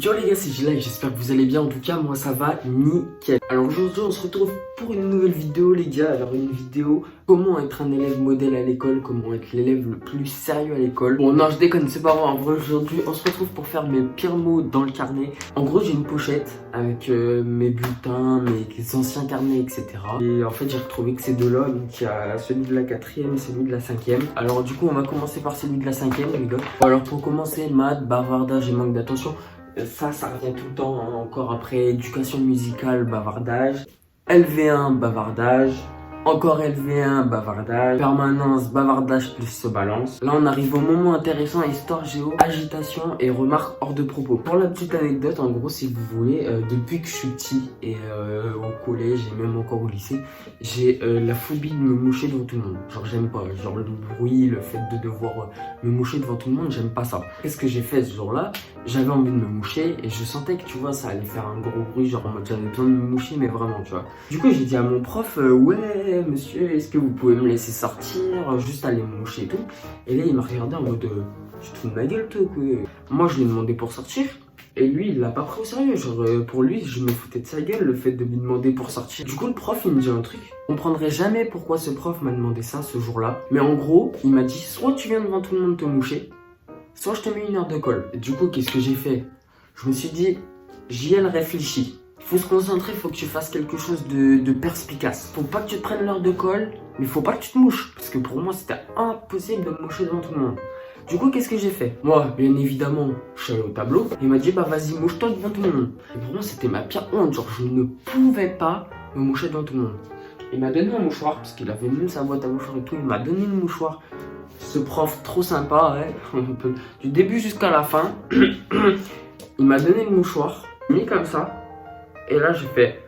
Yo les gars, c'est Gila et j'espère que vous allez bien. En tout cas, moi ça va nickel. Alors aujourd'hui, on se retrouve pour une nouvelle vidéo, les gars. Alors, une vidéo comment être un élève modèle à l'école, comment être l'élève le plus sérieux à l'école. Bon, non, je déconne, c'est pas vrai. En vrai, aujourd'hui, on se retrouve pour faire mes pires mots dans le carnet. En gros, j'ai une pochette avec mes bulletins, mes anciens carnets, etc. Et en fait, j'ai retrouvé que ces deux-là. Donc, il y a celui de la 4e et celui de la 5e. Alors, du coup, on va commencer par celui de la 5e, les gars. Bon, alors, pour commencer, maths, bavardage et manque d'attention. Ça revient tout le temps, hein. Encore après éducation musicale, bavardage. LV1, bavardage. Encore LV1, bavardage. Permanence, bavardage plus se balance. Là, on arrive au moment intéressant, histoire géo, agitation et remarques hors de propos. Pour la petite anecdote, en gros, si vous voulez, depuis que je suis petit et au collège et même encore au lycée, j'ai la phobie de me moucher devant tout le monde. Genre, j'aime pas. Genre, le bruit, le fait de devoir me moucher devant tout le monde, j'aime pas ça. Qu'est-ce que j'ai fait ce jour-là? J'avais envie de me moucher et je sentais que, tu vois, ça allait faire un gros bruit, genre en mode j'avais besoin de me moucher, mais vraiment, tu vois. Du coup, j'ai dit à mon prof, ouais, monsieur, est-ce que vous pouvez me laisser sortir, juste aller me moucher et tout. Et là, il m'a regardé en mode, tu te fous de ma gueule, toi, quoi. Moi, je lui ai demandé pour sortir. Et lui, il l'a pas pris au sérieux. Genre, pour lui, je me foutais de sa gueule, le fait de lui demander pour sortir. Du coup, le prof, il me dit un truc. Je comprendrai jamais pourquoi ce prof m'a demandé ça ce jour-là. Mais en gros, il m'a dit, soit tu viens devant tout le monde te moucher, soit je te mets une heure de colle. Et du coup, qu'est-ce que j'ai fait? Je me suis dit, JL réfléchit. Faut se concentrer, faut que tu fasses quelque chose de perspicace. Faut pas que tu te prennes l'heure de colle, mais faut pas que tu te mouches. Parce que pour moi, c'était impossible de me moucher devant tout le monde. Du coup, qu'est-ce que j'ai fait? Moi, bien évidemment, je suis allé au tableau. Il m'a dit, bah vas-y, mouche-toi devant tout le monde. Et pour moi, c'était ma pire honte. Genre, je ne pouvais pas me moucher devant tout le monde. Il m'a donné un mouchoir, parce qu'il avait même sa boîte à mouchoir et tout. Il m'a donné le mouchoir. Ce prof trop sympa, ouais. Du début jusqu'à la fin, il m'a donné le mouchoir, mis comme ça, et là j'ai fait.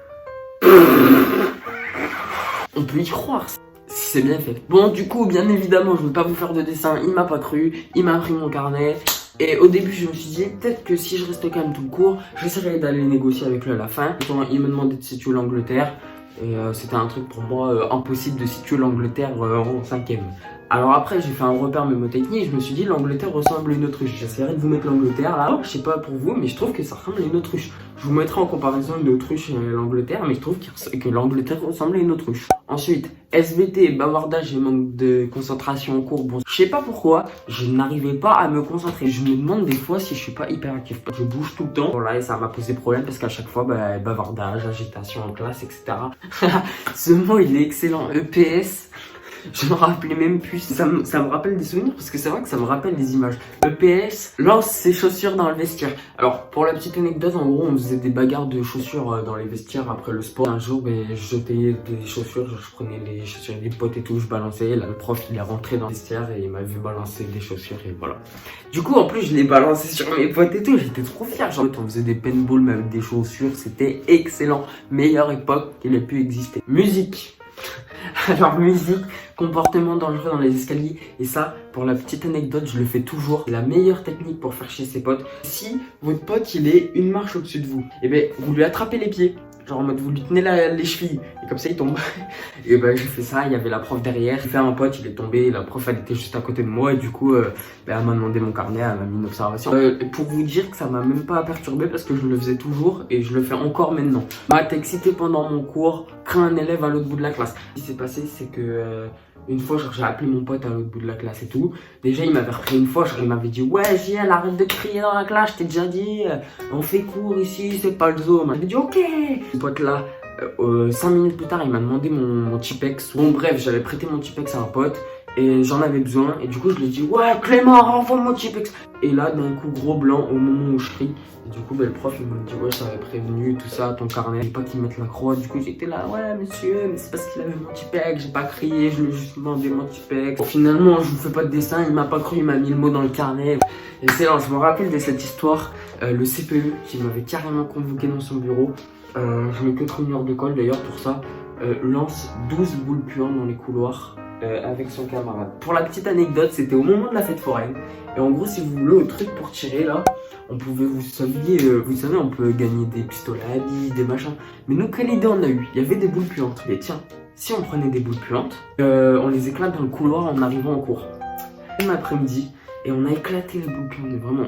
On peut y croire si c'est bien fait. Bon, du coup, bien évidemment, je ne veux pas vous faire de dessin, il m'a pas cru, il m'a pris mon carnet. Et au début, je me suis dit, peut-être que si je reste calme tout le cours, j'essaierai d'aller négocier avec lui à la fin. Il me demandait de situer l'Angleterre, et c'était un truc pour moi impossible de situer l'Angleterre en 5e. Alors après, j'ai fait un repère mémotechnique, je me suis dit l'Angleterre ressemble à une autruche. J'essaierai de vous mettre l'Angleterre là. Je sais pas pour vous, mais je trouve que ça ressemble à une autruche. Je vous mettrai en comparaison une autruche et l'Angleterre, mais je trouve que l'Angleterre ressemble à une autruche. Ensuite, SVT, bavardage et manque de concentration en cours. Bon, je sais pas pourquoi, je n'arrivais pas à me concentrer. Je me demande des fois si je suis pas hyper actif. Je bouge tout le temps. Voilà, et ça m'a posé problème parce qu'à chaque fois, bavardage, agitation en classe, etc. Ce mot, il est excellent. EPS. Je me rappelais même plus. Ça me rappelle des souvenirs parce que c'est vrai que ça me rappelle des images. EPS lance ses chaussures dans le vestiaire. Alors, pour la petite anecdote, en gros, on faisait des bagarres de chaussures dans les vestiaires après le sport. Un jour, je jetais des chaussures, je prenais les chaussures des potes et tout, je balançais. Là, le prof, il est rentré dans le vestiaire et il m'a vu balancer des chaussures et voilà. Du coup, en plus, je l'ai balancé sur mes potes et tout. J'étais trop fier. Genre, on faisait des paintballs mais avec des chaussures. C'était excellent. Meilleure époque qu'il ait pu exister. Musique. Alors, musique, comportement dangereux dans les escaliers. Et ça, pour la petite anecdote, je le fais toujours. C'est la meilleure technique pour faire chier ses potes. Si votre pote, il est une marche au-dessus de vous, et ben vous lui attrapez les pieds. Genre en mode vous lui tenez les chevilles. Et comme ça, il tombe. Et ben j'ai fait ça, il y avait la prof derrière. J'ai fait un pote, il est tombé. La prof, elle était juste à côté de moi. Et du coup, elle m'a demandé mon carnet, elle m'a mis une observation. Pour vous dire que ça m'a même pas perturbé parce que je le faisais toujours. Et je le fais encore maintenant. Maths excité pendant mon cours, craint un élève à l'autre bout de la classe. Ce qui s'est passé, c'est que une fois, j'ai appelé mon pote à l'autre bout de la classe et tout. Déjà, il m'avait repris une fois, il m'avait dit, ouais, JL, arrête de crier dans la classe, je t'ai déjà dit, on fait cours ici, c'est pas le zoo. J'avais dit, ok. Mon pote là, 5 minutes plus tard, il m'a demandé mon Tipex. Bon, bref, j'avais prêté mon Tipex à un pote et j'en avais besoin. Et du coup, je lui ai dit, ouais, Clément, renvoie mon Tipex. Et là, d'un coup, gros blanc au moment où je crie. Et du coup, le prof, il m'a dit, ouais, ça avait prévenu, tout ça, ton carnet. Pas qu'il mette la croix. Du coup, j'étais là, ouais, monsieur, mais c'est parce qu'il avait mon Tipex. J'ai pas crié, je lui ai juste demandé mon Tipex. Bon, finalement, je vous fais pas de dessin, il m'a pas cru, il m'a mis le mot dans le carnet. Excellent, je me rappelle de cette histoire. Le CPE qui m'avait carrément convoqué dans son bureau. Je n'ai que 1 heure de colle d'ailleurs pour ça. Lance 12 boules puantes dans les couloirs. Avec son camarade. Pour la petite anecdote, c'était au moment de la fête foraine. Et en gros, si vous voulez, au truc pour tirer là, on pouvait, vous savez, on peut gagner des pistolets à billes, des machins. Mais nous, quelle idée on a eu? Il y avait des boules puantes. Et tiens, si on prenait des boules puantes, on les éclate dans le couloir en arrivant en cours. L'après-midi, et on a éclaté les bouquins, mais vraiment,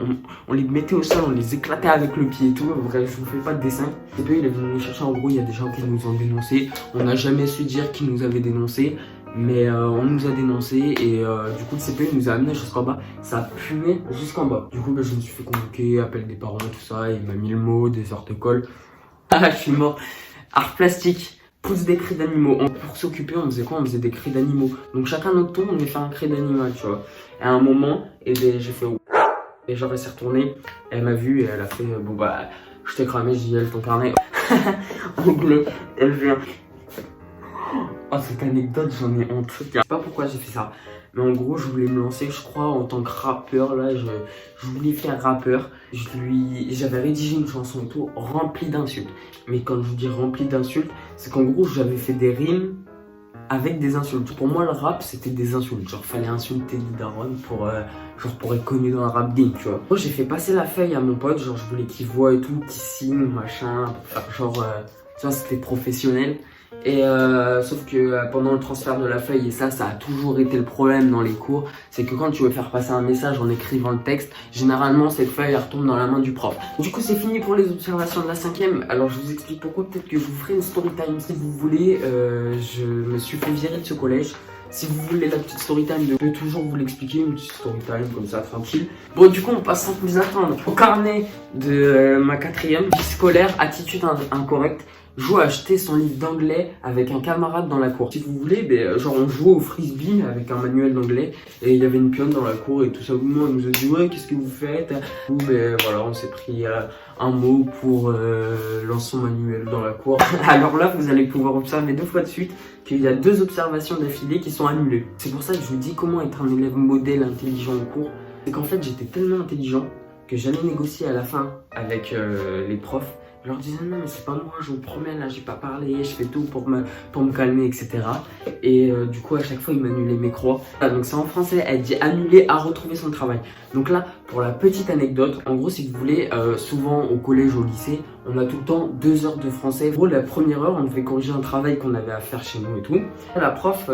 on les mettait au sol, on les éclatait avec le pied et tout. Bref, je vous fais pas de dessin. Et puis il est venu nous chercher, en gros, il y a des gens qui nous ont dénoncés. On n'a jamais su dire qui nous avait dénoncés, mais on nous a dénoncés et du coup le CPE nous a amené jusqu'en bas. Ça a pué jusqu'en bas. Du coup, je me suis fait convoquer, appel des parents, tout ça. Il m'a mis le mot, des sortes de colle. Ah, je suis mort. Art plastique. Pousse des cris d'animaux. Pour s'occuper, on faisait quoi? On faisait des cris d'animaux. Donc chacun notre tour, on devait faire un cri d'animal, tu vois. Et à un moment, et ben, j'ai fait... Et genre, elle s'est retournée, elle m'a vu et elle a fait... Bon bah, je t'ai cramé, j'ai dit, elle ton carnet. En bleu, elle vient... Oh, cette anecdote, j'en ai honte. Je sais pas pourquoi j'ai fait ça. Mais en gros, je voulais me lancer, je crois, en tant que rappeur. Là, je voulais faire rappeur. J'avais rédigé une chanson et tout, remplie d'insultes. Mais quand je vous dis remplie d'insultes, c'est qu'en gros, j'avais fait des rimes avec des insultes. Pour moi, le rap, c'était des insultes. Genre, fallait insulter des darons pour être connu dans un rap game, tu vois. Moi, j'ai fait passer la feuille à mon pote. Genre, je voulais qu'il voit et tout, qu'il signe, machin, pour faire genre... tu vois, c'était professionnel. Et sauf que pendant le transfert de la feuille, et ça a toujours été le problème dans les cours, c'est que quand tu veux faire passer un message en écrivant le texte, généralement cette feuille elle retombe dans la main du prof. Du coup c'est fini pour les observations de la 5e. Alors je vous explique pourquoi, peut-être que je vous ferai une story time si vous voulez. Je me suis fait virer de ce collège. Si vous voulez la petite story time, je peux toujours vous l'expliquer, une petite story time comme ça, tranquille. Bon, du coup, on passe sans plus attendre au carnet de ma 4e, vie scolaire, attitude incorrecte. Joue à acheter son livre d'anglais avec un camarade dans la cour. Si vous voulez, genre on jouait au frisbee avec un manuel d'anglais et il y avait une pionne dans la cour et tout ça. Moi, on nous a dit ouais, qu'est-ce que vous faites? Voilà, on s'est pris un mot pour lancer son manuel dans la cour. Alors là, vous allez pouvoir observer 2 fois de suite qu'il y a 2 observations d'affilée qui sont annulées. C'est pour ça que je vous dis comment être un élève modèle intelligent au cours. C'est qu'en fait, j'étais tellement intelligent que j'allais négocier à la fin avec les profs. Je leur disais non mais c'est pas moi, je vous promets, là j'ai pas parlé, je fais tout pour me calmer, etc. Et du coup à chaque fois ils m'annulaient mes croix. Donc c'est en français, elle dit annuler à retrouver son travail. Donc là pour la petite anecdote, en gros si vous voulez, souvent au collège, au lycée, on a tout le temps 2 heures de français. En gros la première heure on devait corriger un travail qu'on avait à faire chez nous et tout. La prof...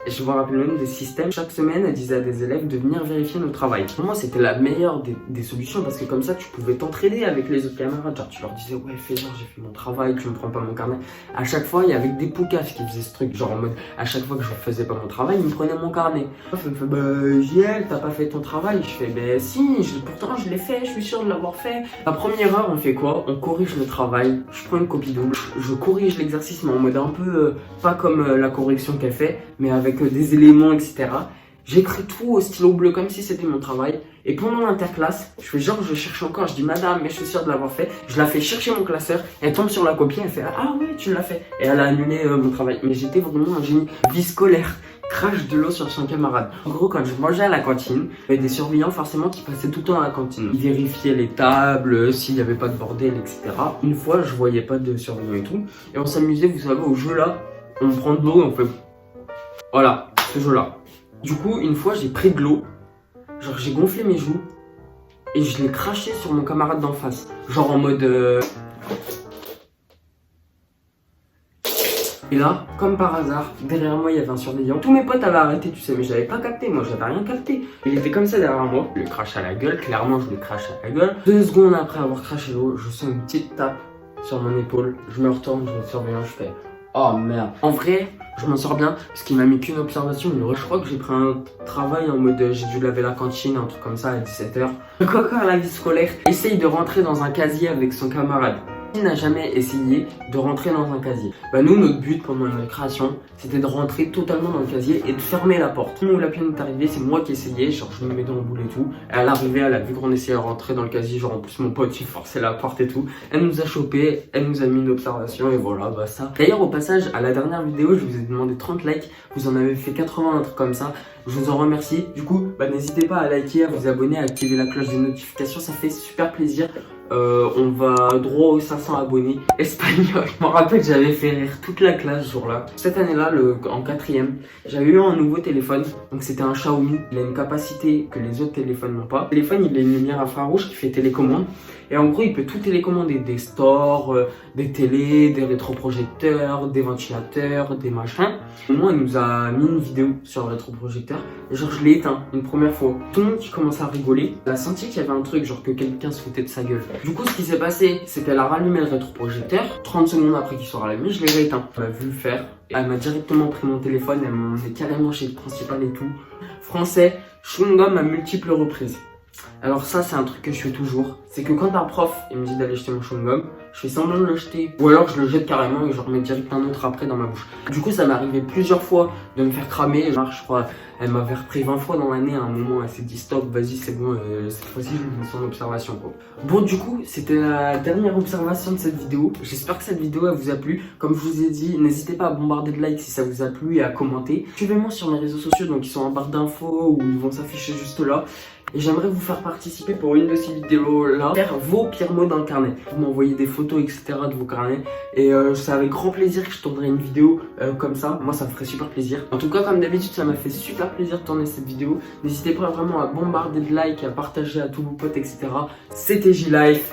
je me rappelle même des systèmes. Chaque semaine, elle disait à des élèves de venir vérifier nos travail. Pour moi, c'était la meilleure des solutions parce que comme ça, tu pouvais t'entraider avec les autres camarades. Genre, tu leur disais, ouais, fais genre, j'ai fait mon travail, tu me prends pas mon carnet. À chaque fois, il y avait des poucaves qui faisaient ce truc. Genre, en mode, à chaque fois que je faisais pas mon travail, ils me prenaient mon carnet. Elle me fait, bah, JL, t'as pas fait ton travail? Je fais, bah, si, pourtant, je l'ai fait, je suis sûr de l'avoir fait. La première heure, on fait quoi? On corrige le travail. Je prends une copie double. Je corrige l'exercice, mais en mode un peu, pas comme la correction qu'elle fait, mais avec des éléments, etc. J'écris tout au stylo bleu comme si c'était mon travail. Et pendant l'interclasse, je fais genre, je cherche encore. Je dis, madame, mais je suis sûr de l'avoir fait. Je la fais chercher mon classeur. Elle tombe sur la copie. Elle fait, ah oui, tu l'as fait. Et elle a annulé mon travail. Mais j'étais vraiment un génie. Vie scolaire. Crache de l'eau sur son camarade. En gros, quand je mangeais à la cantine, il y avait des surveillants forcément qui passaient tout le temps à la cantine. Ils vérifiaient les tables, s'il n'y avait pas de bordel, etc. Une fois, je voyais pas de surveillants et tout. Et on s'amusait, vous savez, au jeu là. On prend de l'eau et on fait... Voilà, ce jeu-là. Du coup, une fois, j'ai pris de l'eau. Genre, j'ai gonflé mes joues. Et je l'ai craché sur mon camarade d'en face. Genre en mode... Et là, comme par hasard, derrière moi, il y avait un surveillant. Tous mes potes avaient arrêté, tu sais, mais j'avais pas capté. Moi, j'avais rien capté. Il était comme ça derrière moi. Je lui crache à la gueule. Clairement, je lui crache à la gueule. 2 secondes après avoir craché l'eau, je sens une petite tape sur mon épaule. Je me retourne, je me surveillant, je fais... Oh merde. En vrai, je m'en sors bien parce qu'il m'a mis qu'une observation. Je crois que j'ai pris un travail en mode j'ai dû laver la cantine, un truc comme ça à 17h. Quoi à la vie scolaire, essaye de rentrer dans un casier avec son camarade. Qui n'a jamais essayé de rentrer dans un casier? Bah nous, notre but pendant la création, c'était de rentrer totalement dans le casier et de fermer la porte. Où la pienne est arrivée, c'est moi qui essayais, genre je me mets dans le boule et tout. Et à l'arrivée, elle a vu qu'on essayait de rentrer dans le casier, genre en plus mon pote il forçait la porte et tout. Elle nous a chopé, elle nous a mis une observation et voilà, bah ça. D'ailleurs au passage, à la dernière vidéo, je vous ai demandé 30 likes, vous en avez fait 80, un truc comme ça. Je vous en remercie. Du coup, bah n'hésitez pas à liker, à vous abonner, à activer la cloche des notifications, ça fait super plaisir. On va droit aux 500 abonnés. Espagnol, je me rappelle que j'avais fait rire toute la classe ce jour-là. Cette année-là, en 4e, j'avais eu un nouveau téléphone. Donc c'était un Xiaomi. Il a une capacité que les autres téléphones n'ont pas. Le téléphone, il a une lumière infrarouge qui fait télécommande. Et en gros, il peut tout télécommander, des stores, des télés, des rétroprojecteurs, des ventilateurs, des machins. Moi, il nous a mis une vidéo sur le rétroprojecteur et genre je l'ai éteint une première fois. Tout le monde qui commençait à rigoler, elle a senti qu'il y avait un truc, genre que quelqu'un se foutait de sa gueule. Du coup, ce qui s'est passé, c'est qu'elle a rallumé le rétroprojecteur. 30 secondes après qu'il soit rallumé, je l'ai rééteint. Elle m'a vu le faire. Elle m'a directement pris mon téléphone, elle m'a emmené carrément chez le principal et tout. Français, chewing-gum à multiples reprises. Alors ça, c'est un truc que je fais toujours. C'est que quand un prof il me dit d'aller jeter mon chewing-gum, je fais semblant de le jeter. Ou alors je le jette carrément et je remets direct un autre après dans ma bouche. Du coup, ça m'est arrivé plusieurs fois de me faire cramer. Genre, je crois, elle m'avait repris 20 fois dans l'année. À un moment, elle s'est dit stop, vas-y, c'est bon, cette fois-ci, je me mets son observation, quoi. Bon, du coup, c'était la dernière observation de cette vidéo. J'espère que cette vidéo, elle vous a plu. Comme je vous ai dit, n'hésitez pas à bombarder de likes si ça vous a plu et à commenter. Suivez-moi sur mes réseaux sociaux, donc ils sont en barre d'infos ou ils vont s'afficher juste là. Et j'aimerais vous faire participer pour une de ces vidéos-là, faire vos pires mots dans le carnet. Vous m'envoyez des photos, etc. de vos carnets. Et c'est avec grand plaisir que je tournerai une vidéo comme ça. Moi, ça me ferait super plaisir. En tout cas, comme d'habitude, ça m'a fait super plaisir de tourner cette vidéo. N'hésitez pas vraiment à bombarder de likes, à partager à tous vos potes, etc. C'était J-Life.